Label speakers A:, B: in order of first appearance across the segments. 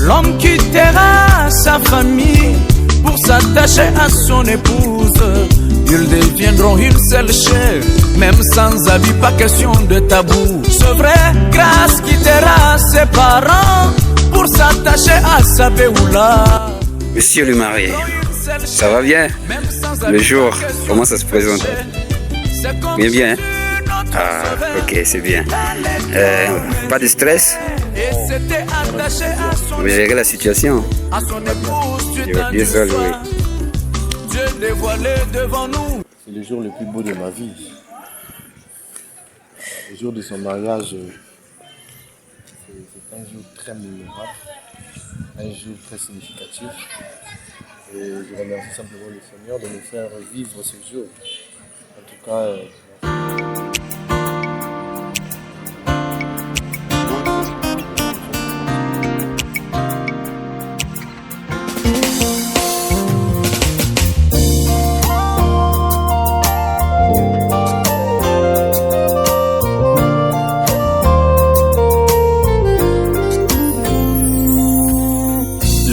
A: L'homme quittera sa famille pour s'attacher à son épouse. Ils deviendront une seule chair, même sans habit, pas question de tabou. C'est vrai, Grâce quittera ses parents pour s'attacher à sa béoula.
B: Monsieur le marié, ça va bien? Le jour, comment ça se présente? Bien, bien. Ah, ok, c'est bien. Pas de stress? Vous gérez la situation. Je vais bien ça, oui.
C: C'est le jour le plus beau de ma vie. Le jour de son mariage, c'est un jour très mémorable, un jour très significatif. Et je remercie simplement le Seigneur de nous faire vivre ce jour. En tout cas,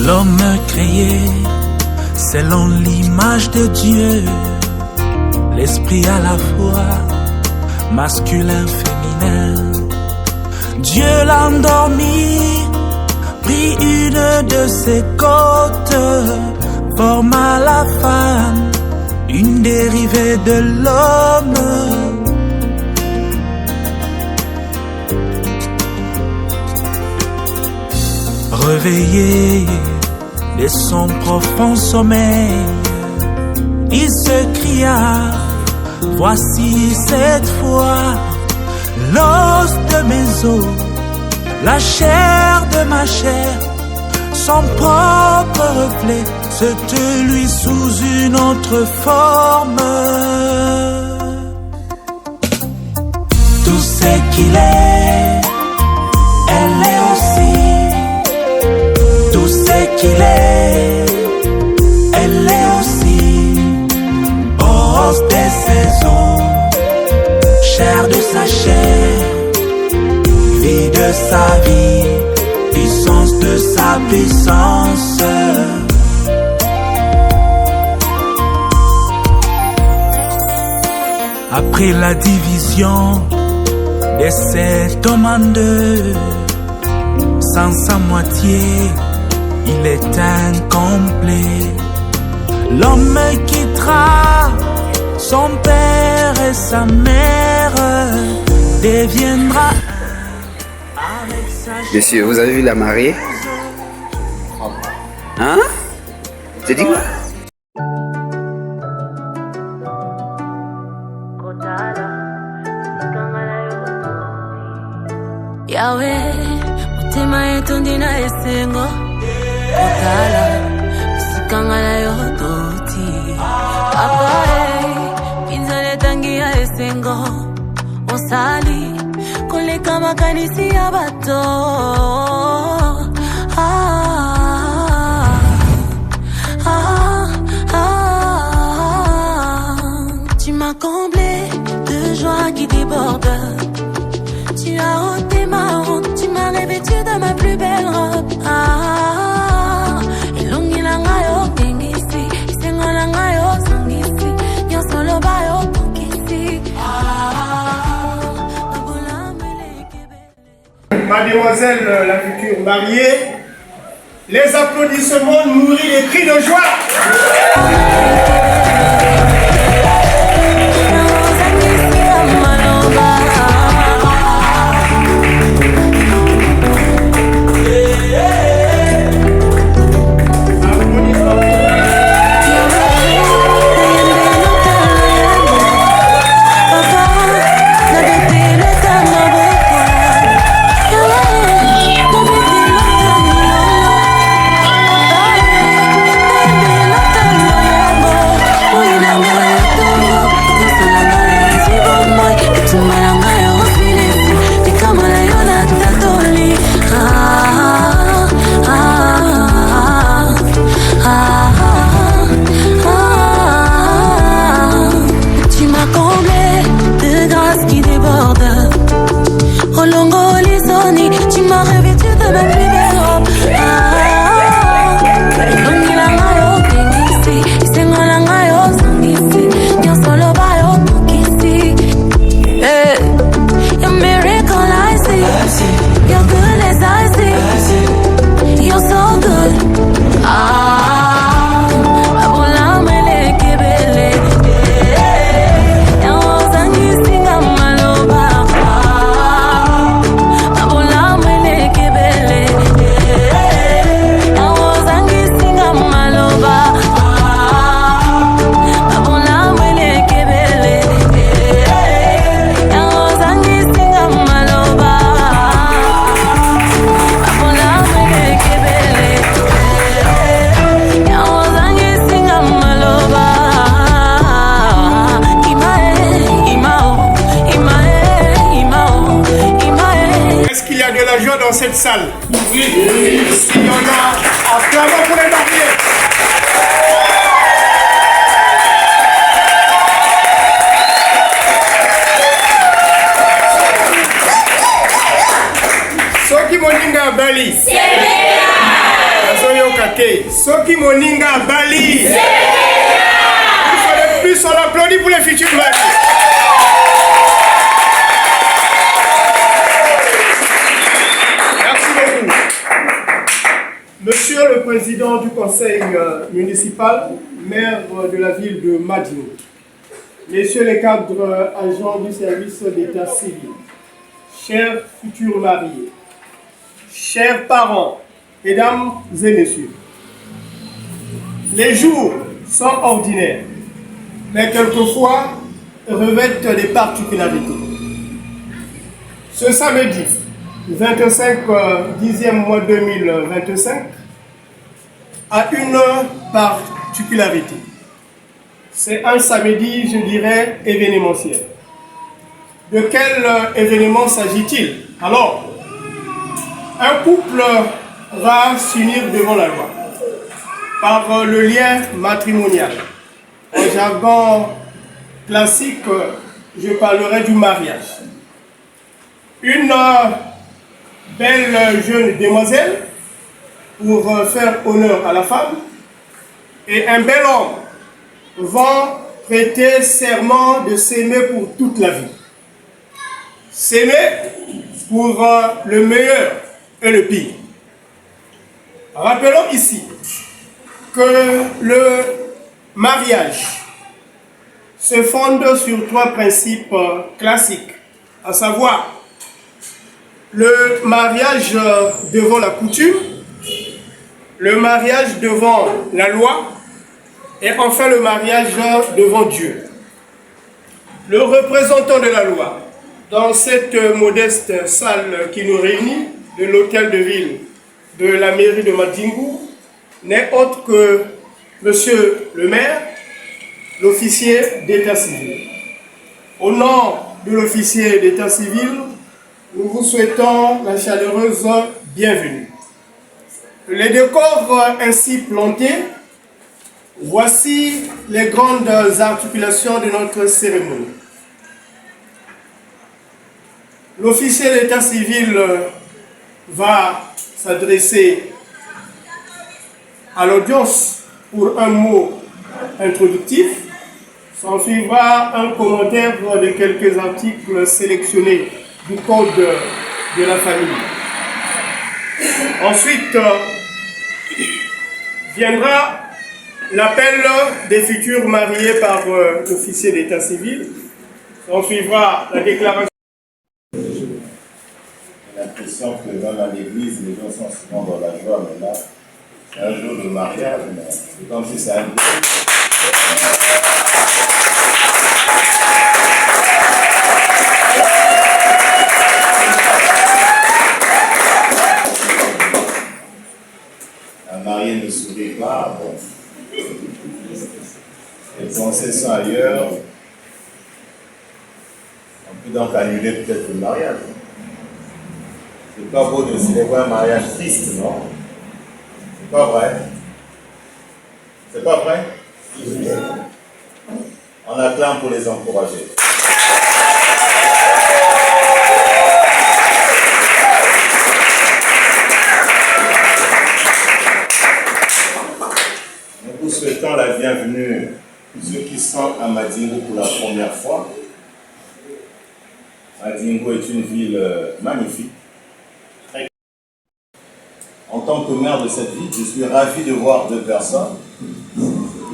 D: l'homme créé selon l'image de Dieu, l'esprit à la fois masculin, féminin. Dieu l'a endormi, prit une de ses côtes, forma la femme, une dérivée de l'homme. Réveillé de son profond sommeil, il se cria, voici cette fois l'os de mes os, la chair de ma chair, son propre reflet, c'était lui sous une autre forme. Tout ce qu'il est, elle est aussi. Tout ce qu'il est, elle est aussi. Os de ses os, chair de sa chair, vie de sa vie, puissance de sa puissance. Après la division de cet homme en deux, sans sa moitié, il est incomplet. L'homme quittera son père et sa mère, deviendra avec sa...
B: Monsieur, vous avez vu la mariée? Hein? T'as dit quoi?
E: Yahweh, mutima yetu ndina esengo Otala, sikangala yototi Apare, kinzale tangia esengo Osali, koleka makanisi ya bato Tu m'as comblé de joie qui déborde. Tu as ôté ma honte, tu m'as revêtu de ma plus belle robe. Ilungi langa yo kengisi, isengo langa yo sangisi, nyonso loba yo tokisi.
F: Mademoiselle la future mariée, les applaudissements nourris les cris de joie. te. Soki Moninga Bali. Une fois de plus, on applaudit pour les futurs mariés. Merci beaucoup. Monsieur le Président du Conseil municipal, maire de la ville de Madingo, messieurs les cadres agents du service d'état civil, chers futurs mariés, chers parents, mesdames et messieurs, les jours sont ordinaires, mais quelquefois revêtent des particularités. Ce samedi, 25 10e mois 2025, a une particularité. C'est un samedi, je dirais, événementiel. De quel événement s'agit-il? Alors, un couple va s'unir devant la loi par le lien matrimonial. En jargon classique, je parlerai du mariage. Une belle jeune demoiselle pour faire honneur à la femme et un bel homme vont prêter serment de s'aimer pour toute la vie. S'aimer pour le meilleur et le pire. Rappelons ici que le mariage se fonde sur 3 principes classiques, à savoir le mariage devant la coutume, le mariage devant la loi et enfin le mariage devant Dieu. Le représentant de la loi dans cette modeste salle qui nous réunit de l'hôtel de ville de la mairie de Madingo n'est autre que monsieur le maire, l'officier d'état civil. Au nom de l'officier d'état civil, nous vous souhaitons la chaleureuse bienvenue. Les décors ainsi plantés, voici les grandes articulations de notre cérémonie. L'officier d'état civil va s'adresser à l'audience pour un mot introductif. S'en suivra un commentaire de quelques articles sélectionnés du code de la famille. Ensuite, viendra l'appel des futurs mariés par l'officier d'état civil. S'en suivra la déclaration.
G: J'ai l'impression que dans l'église, les gens sont souvent dans la joie, mais là, c'est un jour de mariage, mais c'est comme si c'est un marié ne sourit pas, bon. Les pensées sont ailleurs. On peut donc annuler peut-être le mariage. C'est pas beau de célébrer un mariage triste, non? C'est pas vrai? C'est pas vrai? On acclame pour les encourager. Nous souhaitons la bienvenue à ceux qui sont à Madingo pour la première fois. Madingo est une ville magnifique. En tant que maire de cette ville, je suis ravi de voir 2 personnes,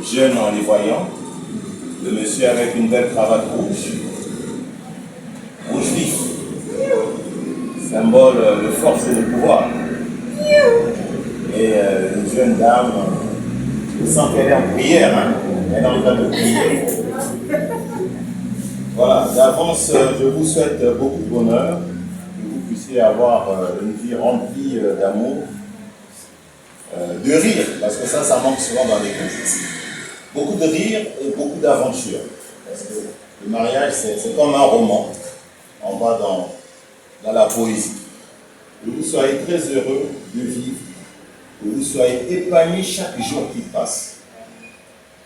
G: jeunes en les voyant, le monsieur avec une belle cravate rouge vif, symbole de force et de pouvoir, et une jeune dame, je sens qu'elle est en prière, hein? Elle est en train de prier. Voilà, d'avance, je vous souhaite beaucoup de bonheur, que vous puissiez avoir une vie remplie d'amour, de rire, parce que ça manque souvent dans l'église. Beaucoup de rire et beaucoup d'aventure. Parce que le mariage, c'est comme un roman. On va dans la poésie. Que vous soyez très heureux de vivre, que vous soyez épanouis chaque jour qui passe.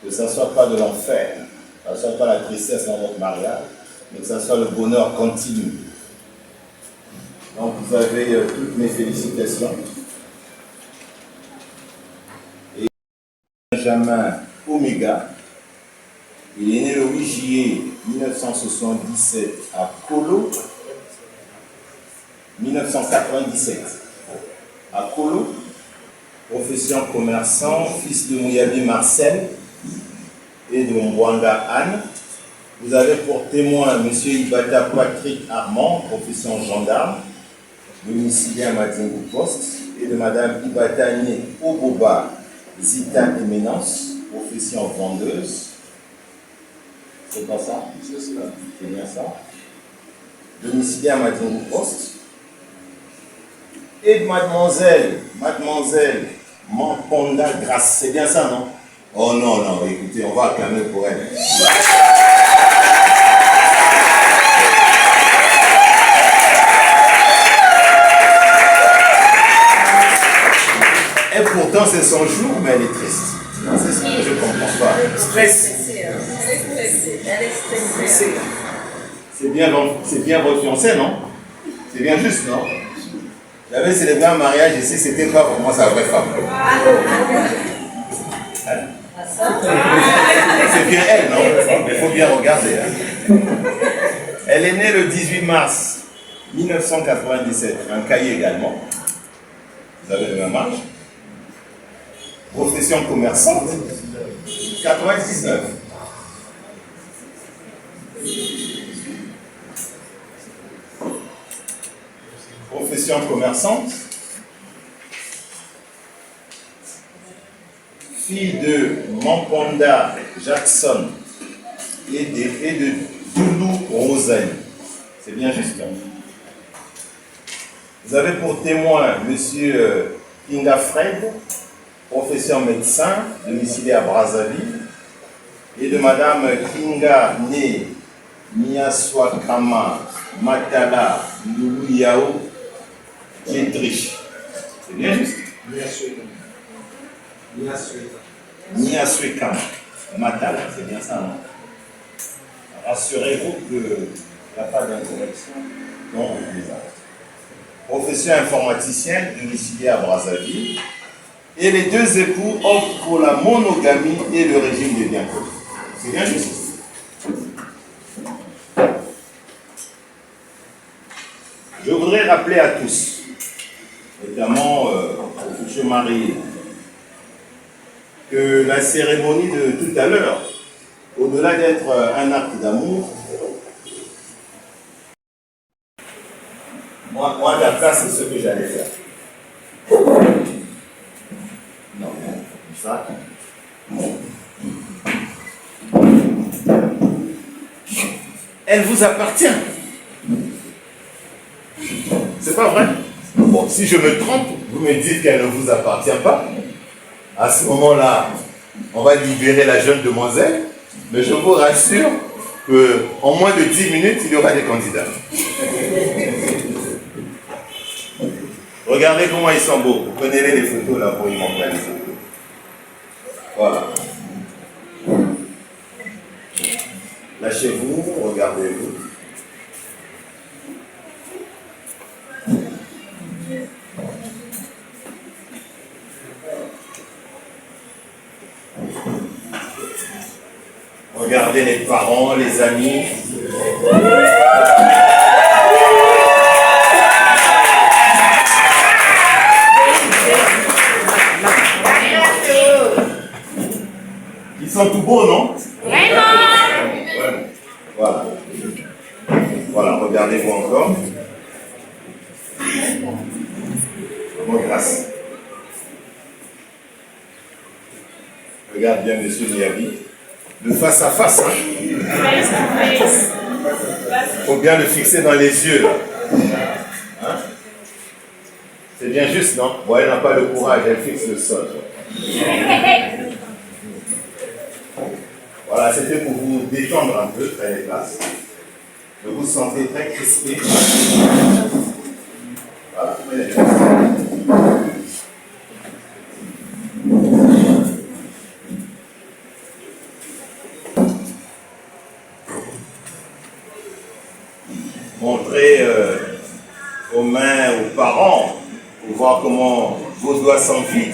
G: Que ça ne soit pas de l'enfer, que ça ne soit pas la tristesse dans votre mariage, mais que ça soit le bonheur continu. Donc vous avez toutes mes félicitations. Benjamin Omega. Il est né le 8 juillet 1977 à Kolo. 1997 à Kolo. Profession commerçant, fils de Mouyabi Marcel et de Mwanga Anne. Vous avez pour témoin M. Ibata Patrick Armand, profession gendarme, domicilié à Madingo Poste, et de Mme Ibata Né Oboba Zita Eminence, profession vendeuse. C'est pas ça? C'est bien ça. Domicilié à Madingo Poste. Et de mademoiselle Mamponda Grasse. C'est bien ça, non? Oh non, non, écoutez, on va acclamer pour elle. Et pourtant, c'est son jour, mais elle est triste. C'est ce que je ne comprends pas.
F: Stress.
H: Elle est stressée.
G: C'est bien votre fiancé, non? C'est bien juste, non? J'avais célébré un mariage ici, c'était pas vraiment sa vraie femme. C'est bien elle, non? Il faut bien regarder. Hein? Elle est née le 18 mars 1997, un cahier également. Vous avez le même âge. Profession commerçante, 99. Profession commerçante, fille de Mamponda Jackson et de Doulou Rosalie. C'est bien juste. Vous avez pour témoin M. Kinga Fred, professeur médecin, domicilié à Brazzaville, et de Mme Kinga Né Miaswakama Matala Loulou Yao Dietrich. C'est bien juste. Miaswekam Matala, c'est bien ça, non? Rassurez-vous qu'il n'y a pas d'incorrection dans les actes. Professeur informaticien, domicilié à Brazzaville, et les deux époux optent pour la monogamie et le régime des biens communs. C'est bien juste. Je voudrais rappeler à tous, notamment aux futurs mariés, que la cérémonie de tout à l'heure, au-delà d'être un acte d'amour, moi, à la place, c'est ce que j'allais faire. Non, ça. Elle vous appartient. C'est pas vrai? Bon, si je me trompe, vous me dites qu'elle ne vous appartient pas. À ce moment-là, on va libérer la jeune demoiselle, mais je vous rassure qu'en moins de 10 minutes, il y aura des candidats. Regardez comment ils sont beaux. Vous prenez les photos là pour immortaliser. Voilà. Lâchez-vous, regardez-vous. Regardez les parents, les amis. Ils sont tout beaux, non? Voilà. Voilà, regardez-vous encore. Bon, grâce. Regarde bien M. Miyabi. De face à face, hein? Il faut bien le fixer dans les yeux, là. Hein? C'est bien juste, non? Bon, elle n'a pas le courage, elle fixe le sol. Voilà, c'était pour vous détendre un peu, prenez place. Vous vous sentez très crispé. Voilà, prenez place. Montrez aux mains, aux parents, pour voir comment vos doigts s'enfilent.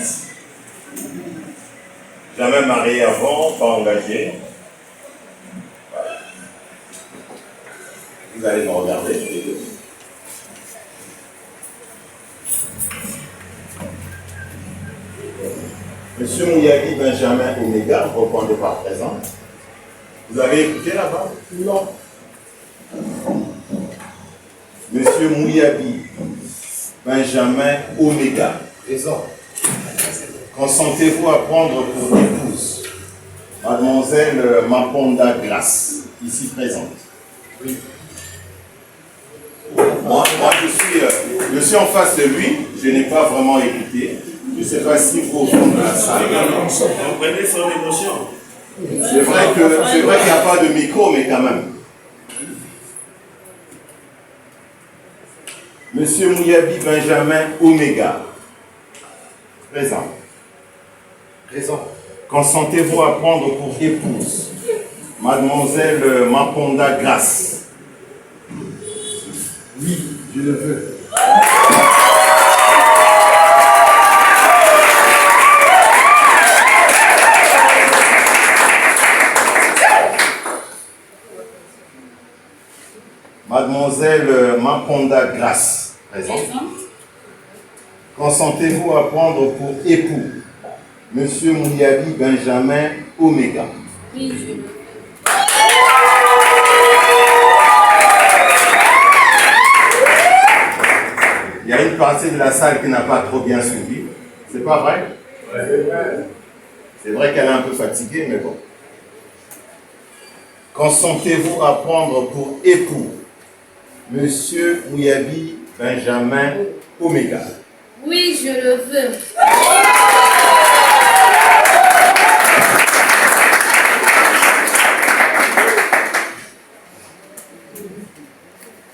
G: jamais marié avant, pas engagé. Voilà. Vous allez me regarder les deux. Monsieur Mouyabi Benjamin Omega, répondez par présent. Vous avez écouté là-bas? Non. Monsieur Mouyabi Benjamin Omega, présent. Consentez-vous à prendre pour épouse Mademoiselle Maponda Glace, ici présente? Oui. Moi je suis en face de lui, je n'ai pas vraiment écouté. Je ne sais pas si vous au fond de la salle. Vous prenez son émotion. C'est vrai qu'il n'y a pas de micro, mais quand même. Monsieur Mouyabi Benjamin Omega. Présent. Présent. Consentez-vous à prendre pour épouse Mademoiselle Maponda Grace? Oui, je le veux. Mademoiselle Maponda Grace, présente. Consentez-vous à prendre pour époux Monsieur Mouyabi Benjamin Omega? Oui, je veux. Il y a une partie de la salle qui n'a pas trop bien suivi. C'est pas vrai? C'est vrai qu'elle est un peu fatiguée, mais bon. Consentez-vous à prendre pour époux Monsieur Mouyabi Benjamin Omega?
I: Oui, je le veux.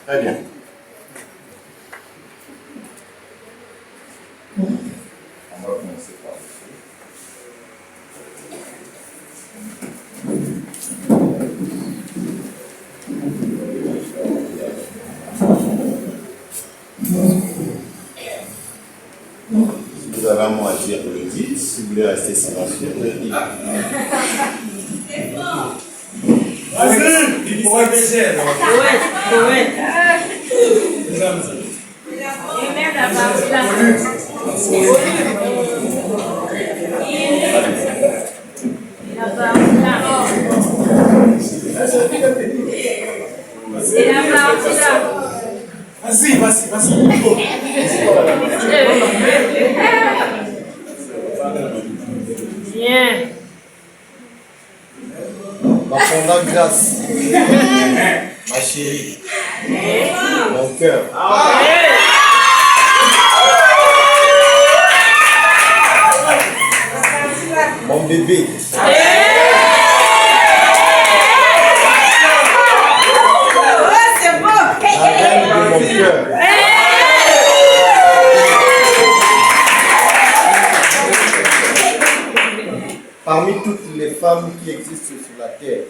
G: Très bien. On va commencer par ici. Si vous avez un mot à dire, vous le dites. Si vous voulez rester silencieux, vous le dites.
J: Vas-y, il pourrait baiser. Poète. Vas-y.
I: Viens.
C: Maponda Grace. Ma chérie. Mon cœur. Mon bébé.
H: C'est bon.
C: La reine de mon cœur. Parmi toutes les femmes qui existent sur la terre,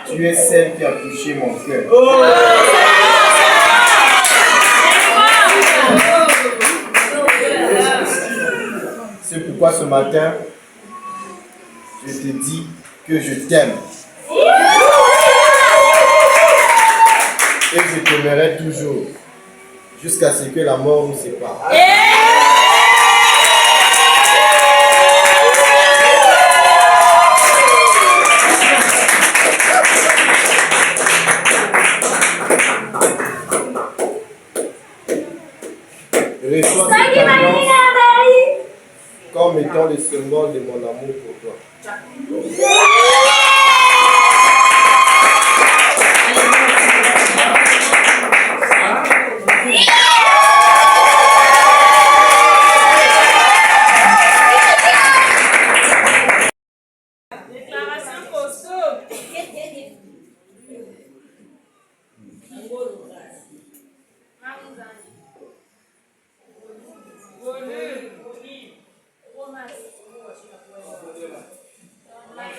C: tu es celle qui a touché mon cœur. C'est pourquoi ce matin, je te dis que je t'aime. Et je t'aimerai toujours, jusqu'à ce que la mort nous sépare. Reçois cette alliance comme étant le symbole de mon amour pour toi.
H: Déclaration costaud.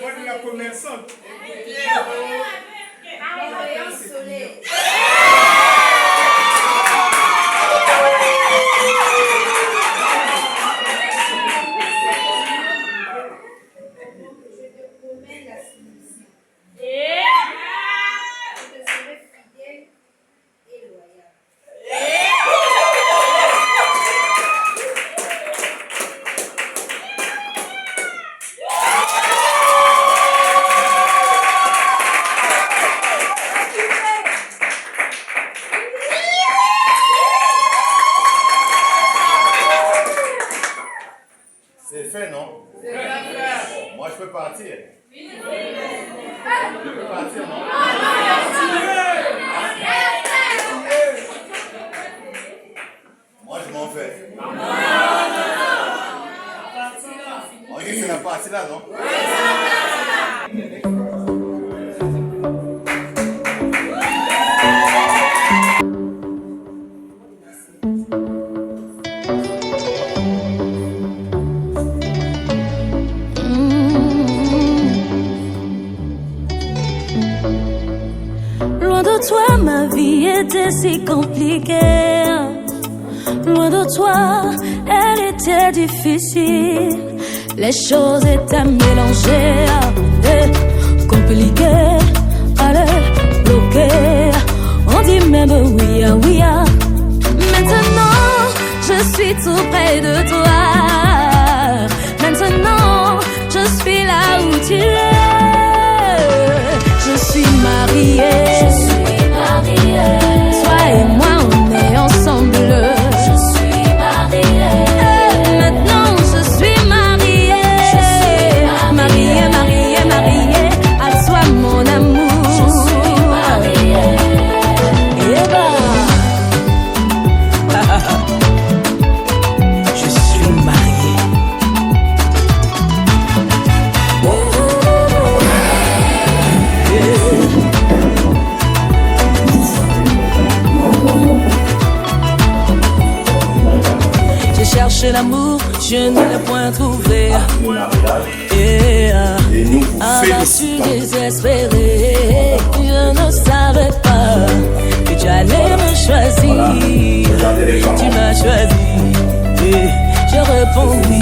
F: Voix de la commerçante.
G: peux partir. Je peux partir, non? Moi, je m'en vais. On dit que c'est la partie là, non?
E: Loin de toi, ma vie était si compliquée. Loin de toi, elle était difficile. Les choses étaient mélangées, compliquées, allez, bloquées. On dit même oui, oui. Maintenant, je suis tout près de toi. Maintenant, je suis là où tu es. Je suis mariée. Je suis mariée. Toi et moi, on est ensemble. Je suis mariée. Maintenant, je suis mariée. Je suis mariée, mariée, mariée. À toi, mon amour. Je suis mariée. Et
A: Je suis mariée.
E: j'ai cherché l'amour, je ne l'ai point trouvé.
G: Et nous vous
E: Alors je suis
G: félicitons.
E: désespérée. Je ne savais pas que tu allais me choisir. Tu m'as choisi et j'ai répondu.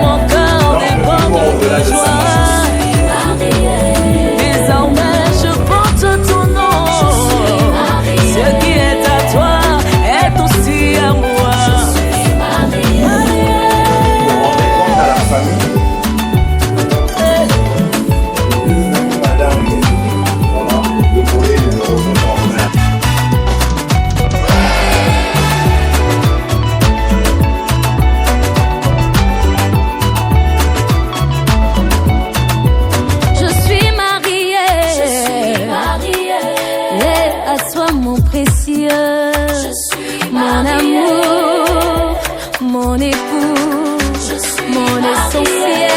E: Mon cœur déborde de joie. Désormais je porte ton nom. Ce qui est à toi est aussi à moi.
G: À la famille. Madame, voilà, le volet numéro 59.
E: Je suis mariée. Je suis mariée. Et à toi mon précieux. Je suis mon amour, mon époux, mon essentiel.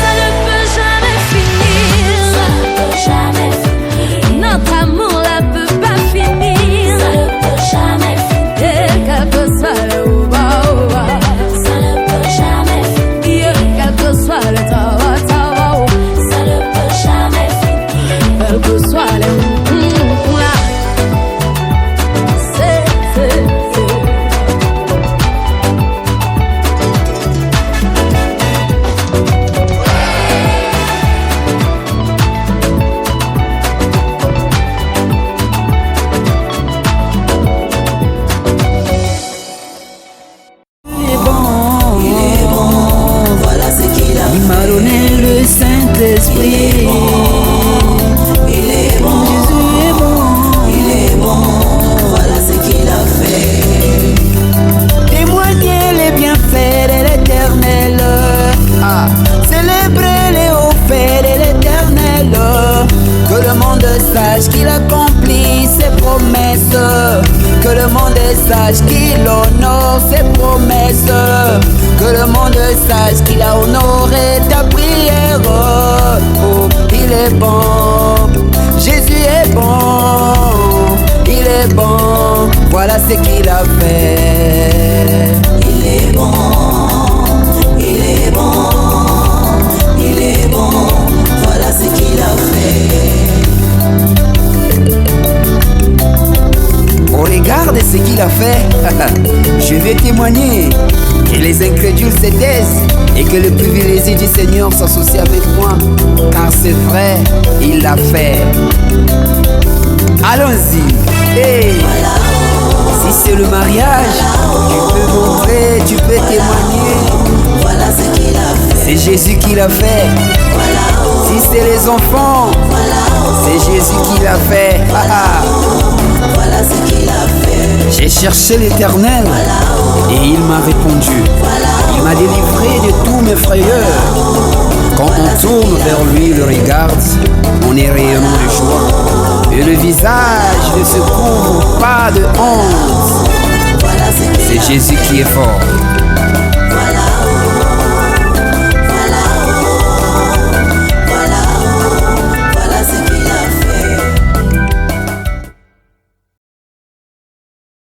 E: Ça ne peut jamais finir. Ça ne peut jamais finir. Notre amour ne peut pas finir. Ça ne peut jamais finir. Et quel que soit le bas, ça ne peut jamais finir. Quel que soit le tawa, ça ne peut jamais finir. Quel que soit le
A: Il m'a donné le Saint-Esprit.
K: Il est bon,
A: Jésus est bon.
K: il est bon, voilà ce qu'il a fait.
A: Témoignez les bienfaits de l'Éternel. Célébrez les hauts faits de l'Éternel. Que le monde sache qu'il accomplit ses promesses. Que le monde sache qu'il honore ses promesses. Que le monde sache qu'il a honoré ta prière. Oh, il est bon, Jésus est bon, il est bon, voilà ce qu'il a fait.
K: Il est bon, il est bon, il est bon, voilà ce qu'il a fait.
A: Au regard de ce qu'il a fait, je vais témoigner que les incrédules se taisent et que le privilégié du Seigneur s'associe avec moi, car c'est vrai, il l'a fait. Allons-y. Hey. Si c'est le mariage, tu peux montrer, tu peux témoigner
L: Jésus qui l'a fait. Si c'est les enfants, c'est Jésus qui l'a fait.
K: Voilà ce qu'il a fait.
L: J'ai cherché l'Éternel et il m'a répondu. Il m'a délivré de tous mes frayeurs. Quand on tourne vers lui, le regarde, on est rayonnant de joie. Et le visage ne se couvre pas de honte. C'est Jésus qui est fort.